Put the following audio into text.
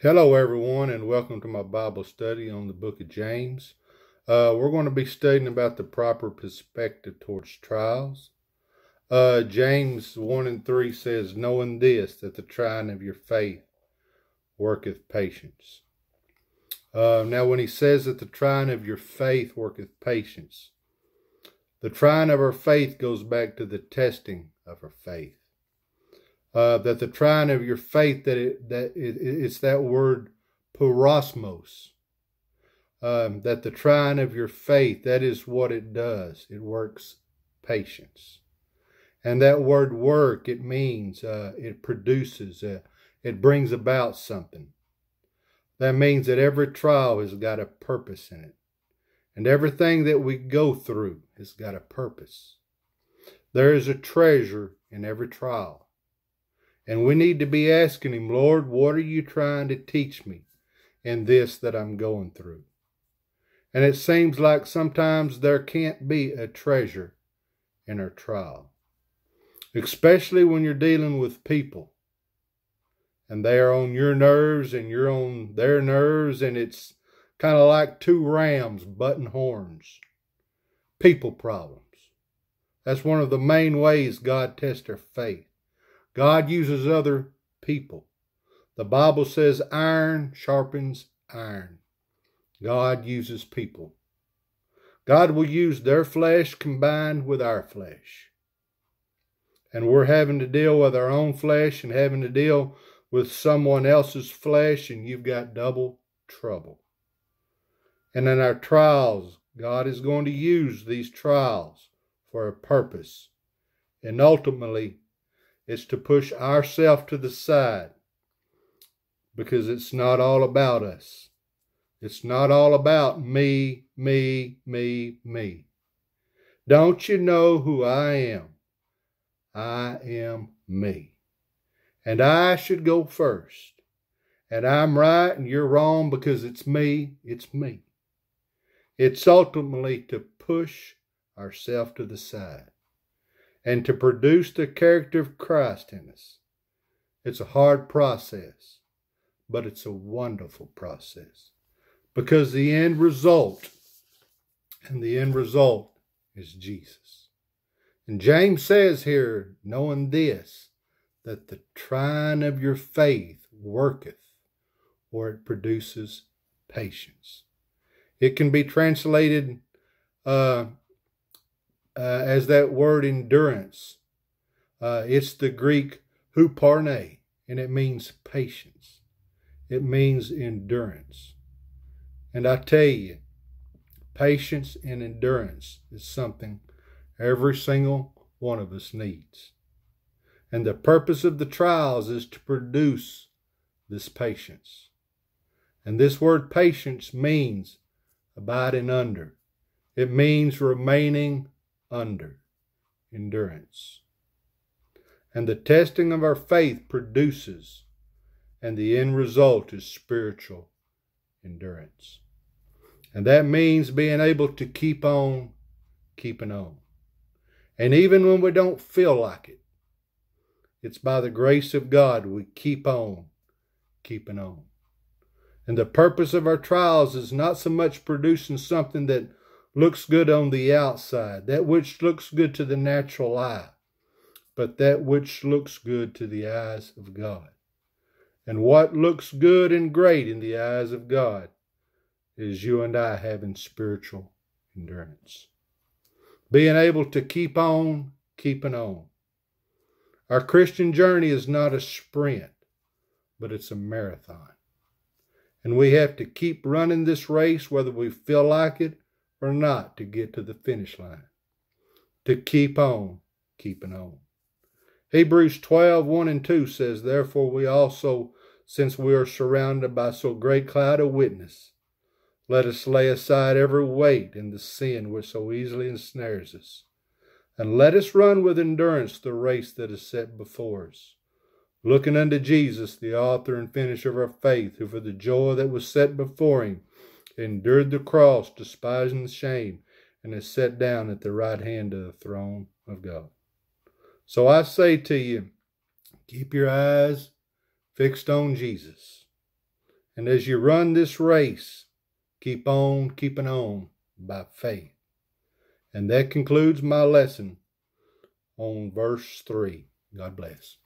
Hello, everyone, and welcome to my Bible study on the book of James. We're going to be studying about the proper perspective towards trials. James 1 and 3 says, knowing this, that the trying of your faith worketh patience. Now, when he says that the trying of your faith worketh patience, the trying of our faith goes back to the testing of our faith. That the trying of your faith, it's that word parosmos. That the trying of your faith, that is what it does. It works patience. And that word work, it means it produces, it brings about something. That means that every trial has got a purpose in it. And everything that we go through has got a purpose. There is a treasure in every trial. And we need to be asking him, Lord, what are you trying to teach me in this that I'm going through? And it seems like sometimes there can't be a treasure in our trial, especially when you're dealing with people and they are on your nerves and you're on their nerves, and it's kind of like two rams butting horns. People problems. That's one of the main ways God tests our faith. God uses other people. The Bible says iron sharpens iron. God uses people. God will use their flesh combined with our flesh. And we're having to deal with our own flesh and having to deal with someone else's flesh, and you've got double trouble. And in our trials, God is going to use these trials for a purpose. And ultimately, it's to push ourselves to the side, because it's not all about us. It's not all about me, me, me, me. Don't you know who I am? I am me. And I should go first. And I'm right and you're wrong because it's me, it's me. It's ultimately to push ourselves to the side and to produce the character of Christ in us. It's a hard process, but it's a wonderful process, because the end result is Jesus. And James says here, knowing this, that the trying of your faith worketh, or it produces patience. It can be translated as that word endurance. It's the Greek huparne, and it means patience. It means endurance. And I tell you, patience and endurance is something every single one of us needs. And the purpose of the trials is to produce this patience. And this word patience means abiding under. It means remaining under endurance. And the testing of our faith produces, and the end result is spiritual endurance. And that means being able to keep on keeping on. And even when we don't feel like it, it's by the grace of God we keep on keeping on. And the purpose of our trials is not so much producing something that looks good on the outside, that which looks good to the natural eye, but that which looks good to the eyes of God. And what looks good and great in the eyes of God is you and I having spiritual endurance. Being able to keep on keeping on. Our Christian journey is not a sprint, but it's a marathon. And we have to keep running this race whether we feel like it or not to get to the finish line. To keep on keeping on. Hebrews 12, 1 and 2 says, therefore we also, since we are surrounded by so great cloud of witness, let us lay aside every weight and the sin which so easily ensnares us. And let us run with endurance the race that is set before us, looking unto Jesus, the author and finisher of our faith, who for the joy that was set before him endured the cross, despising the shame, and is set down at the right hand of the throne of God. So I say to you, keep your eyes fixed on Jesus. And as you run this race, keep on keeping on by faith. And that concludes my lesson on verse 3. God bless.